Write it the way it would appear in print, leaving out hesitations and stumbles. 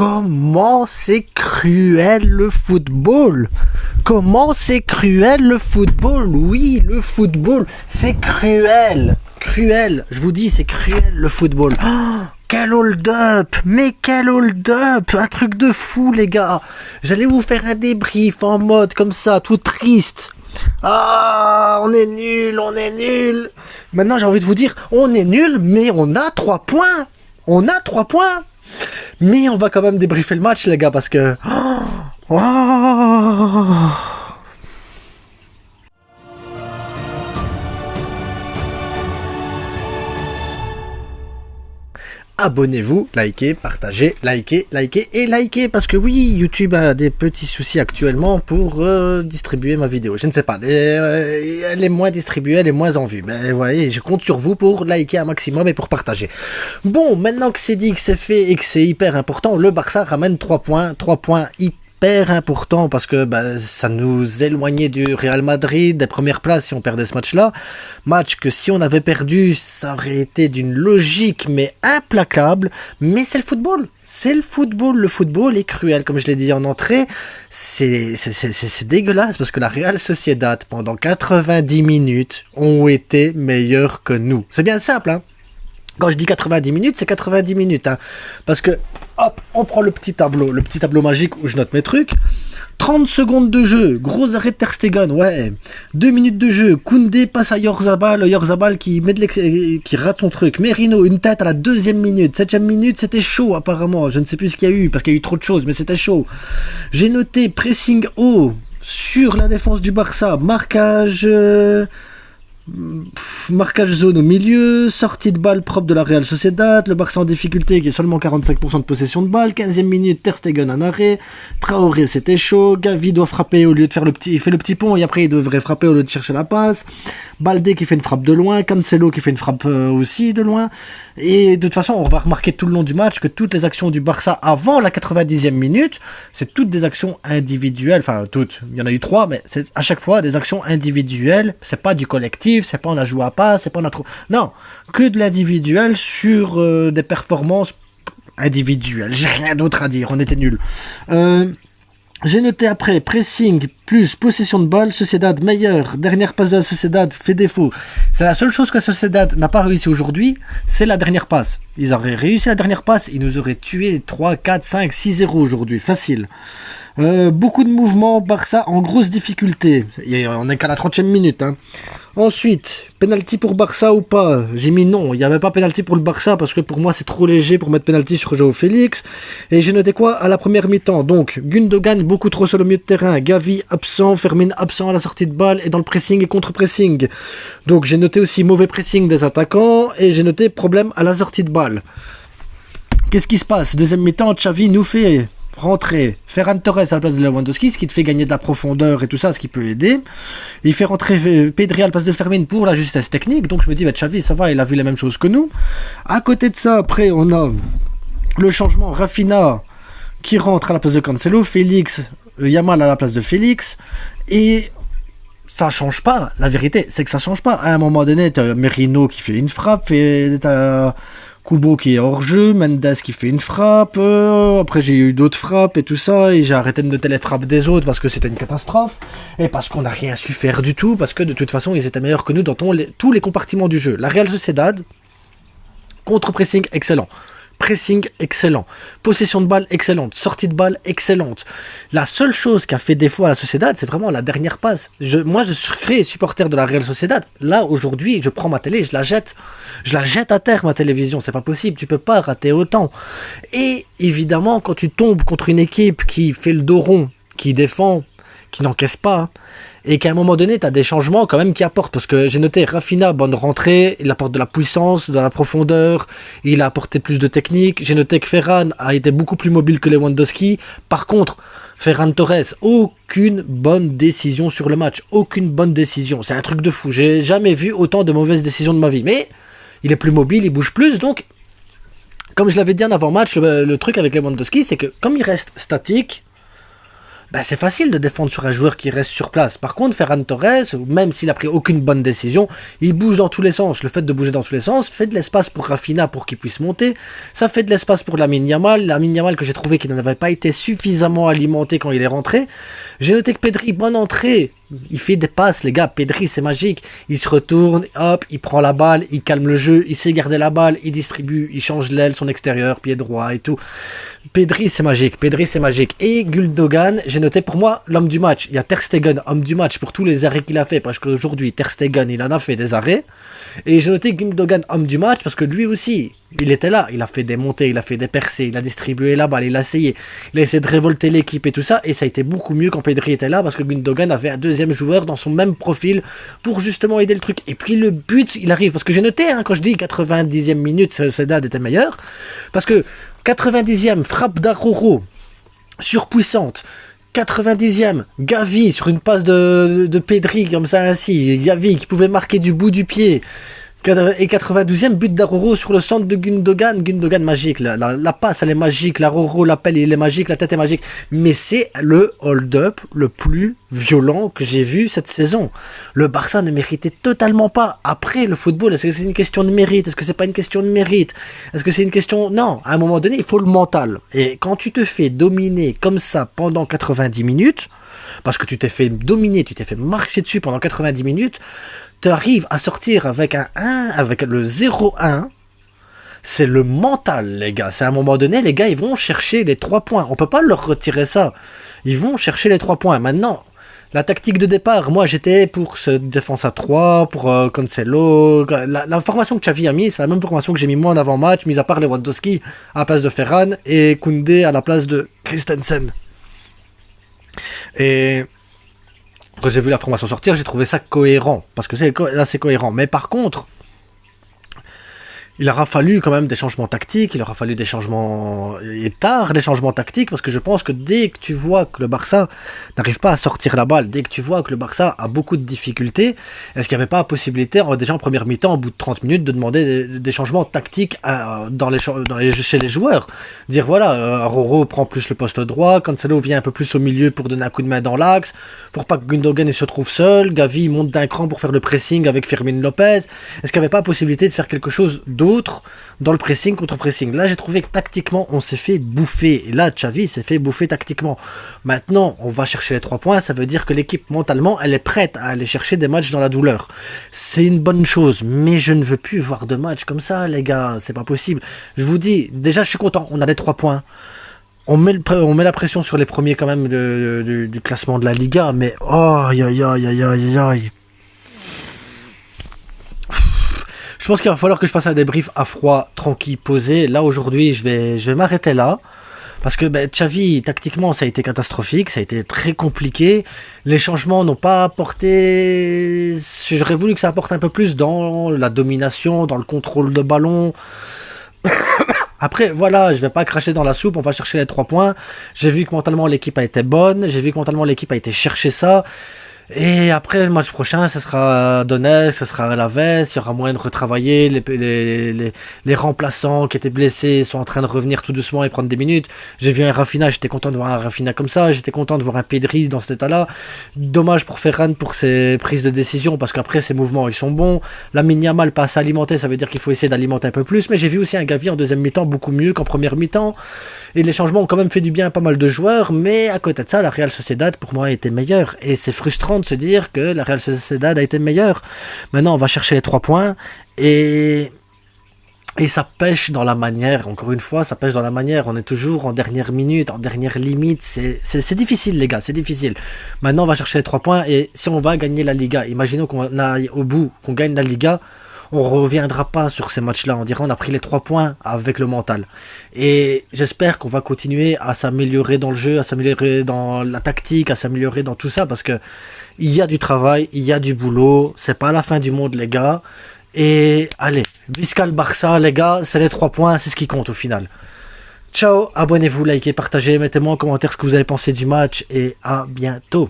comment c'est cruel le football. Comment c'est cruel le football. Oui, le football, c'est cruel. Cruel, je vous dis, c'est cruel le football. Oh, quel hold-up. Mais quel hold-up. Un truc de fou, les gars. J'allais vous faire un débrief en mode comme ça, tout triste. Ah, on est nul, on est nul. Maintenant, j'ai envie de vous dire, on est nul, mais on a 3 points. On a 3 points. Mais on va quand même débriefer le match, les gars, parce que... Oh, oh. Abonnez-vous, likez, partagez, likez et likez, parce que oui, YouTube a des petits soucis actuellement pour distribuer ma vidéo. Je ne sais pas, elle est moins distribuée, elle est moins en vue. Mais vous voyez, je compte sur vous pour liker un maximum et pour partager. Bon, maintenant que c'est dit, que c'est fait et que c'est hyper important, le Barça ramène 3 points hyper important parce que ça nous éloignait du Real Madrid, des premières places si on perdait ce match-là. Match que si on avait perdu, ça aurait été d'une logique mais implacable. Mais c'est le football. C'est le football. Le football est cruel, comme je l'ai dit en entrée. C'est dégueulasse parce que la Real Sociedad, pendant 90 minutes, ont été meilleurs que nous. C'est bien simple, hein. Quand je dis 90 minutes, c'est 90 minutes. Hein. Parce que, hop, on prend le petit tableau magique où je note mes trucs. 30 secondes de jeu, gros arrêt de Ter Stegen, ouais. 2 minutes de jeu, Koundé passe à Oyarzabal qui rate son truc. Merino, une tête à la 2e minute. 7e minute, c'était chaud apparemment. Je ne sais plus ce qu'il y a eu, parce qu'il y a eu trop de choses, mais c'était chaud. J'ai noté pressing haut sur la défense du Barça. Marquage zone au milieu, sortie de balle propre de la Real Sociedad, le Barça en difficulté qui est seulement 45% de possession de balle, 15e minute, Ter Stegen en arrêt, Traoré c'était chaud, Gavi doit frapper au lieu de faire il fait le petit pont et après il devrait frapper au lieu de chercher la passe, Baldé qui fait une frappe de loin, Cancelo qui fait une frappe aussi de loin, et de toute façon on va remarquer tout le long du match que toutes les actions du Barça avant la 90e minute, c'est toutes des actions individuelles, enfin toutes, il y en a eu 3, mais c'est à chaque fois des actions individuelles, c'est pas du collectif, c'est pas on a joué à pas, c'est pas on a trop... Non, que de l'individuel sur des performances individuelles. J'ai rien d'autre à dire, on était nuls. J'ai noté après, pressing plus possession de balle, Sociedad meilleure, dernière passe de la Sociedad fait défaut. C'est la seule chose que la Sociedad n'a pas réussi aujourd'hui, c'est la dernière passe. Ils auraient réussi la dernière passe, ils nous auraient tué 3, 4, 5, 6-0 aujourd'hui, facile. Beaucoup de mouvements, Barça en grosse difficulté. On n'est qu'à la 30e minute. Hein. Ensuite, penalty pour Barça ou pas? J'ai mis non, il n'y avait pas penalty pour le Barça parce que pour moi c'est trop léger pour mettre penalty sur Joao Félix. Et j'ai noté quoi à la première mi-temps? Donc, Gundogan beaucoup trop sur le milieu de terrain, Gavi absent, Fermin absent à la sortie de balle et dans le pressing et contre-pressing. Donc j'ai noté aussi mauvais pressing des attaquants et j'ai noté problème à la sortie de balle. Qu'est-ce qui se passe? Deuxième mi-temps, Xavi nous fait rentrer Ferran Torres à la place de Lewandowski, ce qui te fait gagner de la profondeur et tout ça, ce qui peut aider. Il fait rentrer Pedri à la place de Fermin pour la justesse technique, donc je me dis, Xavi, ça va, il a vu la même chose que nous. À côté de ça, après, on a le changement Rafinha qui rentre à la place de Cancelo, Yamal à la place de Félix, et ça change pas, la vérité, c'est que ça change pas. À un moment donné, t'as Merino qui fait une frappe, et t'as Kubo qui est hors jeu, Mendes qui fait une frappe, après j'ai eu d'autres frappes et tout ça, et j'ai arrêté de noter les frappes des autres parce que c'était une catastrophe, et parce qu'on n'a rien su faire du tout, parce que de toute façon ils étaient meilleurs que nous dans tous les compartiments du jeu. La Real Sociedad, contre-pressing excellent. Pressing excellent, possession de balle excellente, sortie de balle excellente. La seule chose qui a fait défaut à la Sociedad, c'est vraiment la dernière passe. Moi, je suis supporter de la Real Sociedad. Là, aujourd'hui, je prends ma télé, je la jette à terre, ma télévision. C'est pas possible, tu peux pas rater autant. Et évidemment, quand tu tombes contre une équipe qui fait le dos rond, qui défend, qui n'encaisse pas, et qu'à un moment donné, tu as des changements quand même qui apportent, parce que j'ai noté Rafinha, bonne rentrée, il apporte de la puissance, de la profondeur, il a apporté plus de technique. J'ai noté que Ferran a été beaucoup plus mobile que Lewandowski. Par contre, Ferran Torres, aucune bonne décision sur le match, aucune bonne décision, c'est un truc de fou. J'ai jamais vu autant de mauvaises décisions de ma vie, mais il est plus mobile, il bouge plus, donc comme je l'avais dit en avant-match, le truc avec Lewandowski, c'est que comme il reste statique, bah, c'est facile de défendre sur un joueur qui reste sur place. Par contre, Ferran Torres, même s'il a pris aucune bonne décision, il bouge dans tous les sens. Le fait de bouger dans tous les sens fait de l'espace pour Rafinha pour qu'il puisse monter. Ça fait de l'espace pour Lamine Yamal que j'ai trouvé qu'il n'avait pas été suffisamment alimenté quand il est rentré. J'ai noté que Pedri, bonne entrée. Il fait des passes, les gars. Pedri, c'est magique. Il se retourne, hop, il prend la balle, il calme le jeu, il sait garder la balle, il distribue, il change l'aile, son extérieur, pied droit et tout. Pedri, c'est magique. Pedri, c'est magique. Et Gundogan, j'ai noté pour moi l'homme du match. Il y a Ter Stegen, homme du match pour tous les arrêts qu'il a fait. Parce qu'aujourd'hui, Ter Stegen, il en a fait des arrêts. Et j'ai noté Gundogan, homme du match, parce que lui aussi, il était là. Il a fait des montées, il a fait des percées, il a distribué la balle, il a essayé. Il a essayé de révolter l'équipe et tout ça. Et ça a été beaucoup mieux quand Pedri était là, parce que Gundogan avait un deuxième joueur dans son même profil pour justement aider le truc. Et puis le but, il arrive. Parce que j'ai noté, hein, quand je dis 90e minute, Sociedad était meilleur. Parce que 90e, frappe d'Aroro, surpuissante. 90e, Gavi sur une passe de Pedri comme ça ainsi, Gavi qui pouvait marquer du bout du pied. Et 92e, but d'Aroro sur le centre de Gundogan. Gundogan magique, la passe elle est magique, l'Aroro, l'appel il est magique, la tête est magique. Mais c'est le hold-up le plus violent que j'ai vu cette saison. Le Barça ne méritait totalement pas. Après, le football, est-ce que c'est une question de mérite? Est-ce que c'est pas une question de mérite? Est-ce que c'est une question... Non, à un moment donné, il faut le mental. Et quand tu te fais dominer comme ça pendant 90 minutes, parce que tu t'es fait dominer, tu t'es fait marcher dessus pendant 90 minutes, tu arrives à sortir avec un 1, avec le 0-1, c'est le mental, les gars. C'est à un moment donné, les gars, ils vont chercher les 3 points. On peut pas leur retirer ça. Ils vont chercher les 3 points. Maintenant, la tactique de départ, moi, j'étais pour ce défense à 3, pour Cancelo. La formation que Xavi a mis, c'est la même formation que j'ai mis moi en avant-match, mis à part Lewandowski à la place de Ferran et Koundé à la place de Christensen. Et... quand j'ai vu la formation sortir, j'ai trouvé ça cohérent. Parce que là, c'est cohérent. Mais par contre, il aura fallu quand même des changements tactiques. Il aura fallu des changements... et tard, des changements tactiques. Parce que je pense que dès que tu vois que le Barça n'arrive pas à sortir la balle, dès que tu vois que le Barça a beaucoup de difficultés, est-ce qu'il n'y avait pas la possibilité, déjà en première mi-temps, au bout de 30 minutes, de demander des changements tactiques chez les joueurs? Dire voilà, Aroro prend plus le poste droit, Cancelo vient un peu plus au milieu pour donner un coup de main dans l'axe, pour pas que Gundogan se trouve seul, Gavi monte d'un cran pour faire le pressing avec Fermin Lopez. Est-ce qu'il n'y avait pas la possibilité de faire quelque chose d'autre dans le pressing contre pressing? Là, j'ai trouvé que tactiquement, on s'est fait bouffer. Et là, Xavi s'est fait bouffer tactiquement. Maintenant, on va chercher les 3 points. Ça veut dire que l'équipe, mentalement, elle est prête à aller chercher des matchs dans la douleur. C'est une bonne chose, mais je ne veux plus voir de matchs comme ça, les gars. C'est pas possible. Je vous dis, déjà, je suis content. On a les 3 points. On met la pression sur les premiers quand même du classement de la Liga, mais oh, aïe, aïe, aïe, aïe, aïe, aïe. Je pense qu'il va falloir que je fasse un débrief à froid, tranquille, posé. Là, aujourd'hui, je vais m'arrêter là. Parce que Xavi, tactiquement, ça a été catastrophique, ça a été très compliqué. Les changements n'ont pas apporté... J'aurais voulu que ça apporte un peu plus dans la domination, dans le contrôle de ballon. Après, voilà, je vais pas cracher dans la soupe, on va chercher les 3 points. J'ai vu que mentalement, l'équipe a été bonne. J'ai vu que mentalement, l'équipe a été chercher ça. Et après le match prochain, ce sera Donetsk, ce sera Alaves, il y aura moyen de retravailler, les remplaçants qui étaient blessés sont en train de revenir tout doucement et prendre des minutes. J'ai vu un Rafinha, j'étais content de voir un Rafinha comme ça, j'étais content de voir un Pedri dans cet état-là. Dommage pour Ferran pour ses prises de décision, parce qu'après ses mouvements ils sont bons. Lamine Yamal pas assez alimenté, ça veut dire qu'il faut essayer d'alimenter un peu plus, mais j'ai vu aussi un Gavi en deuxième mi-temps beaucoup mieux qu'en première mi-temps. Et les changements ont quand même fait du bien à pas mal de joueurs, mais à côté de ça, la Real Sociedad pour moi a été meilleure. Et c'est frustrant de se dire que la Real Sociedad a été meilleure. Maintenant, on va chercher les 3 points et ça pêche dans la manière. Encore une fois, ça pêche dans la manière. On est toujours en dernière minute, en dernière limite. C'est difficile, les gars, c'est difficile. Maintenant, on va chercher les 3 points et si on va gagner la Liga, imaginons qu'on aille au bout, qu'on gagne la Liga, on reviendra pas sur ces matchs-là. On dira on a pris les 3 points avec le mental. Et j'espère qu'on va continuer à s'améliorer dans le jeu, à s'améliorer dans la tactique, à s'améliorer dans tout ça, parce que il y a du travail, il y a du boulot. C'est pas la fin du monde, les gars. Et allez, Visca le Barça, les gars, c'est les 3 points, c'est ce qui compte au final. Ciao, abonnez-vous, likez, partagez, mettez-moi en commentaire ce que vous avez pensé du match et à bientôt.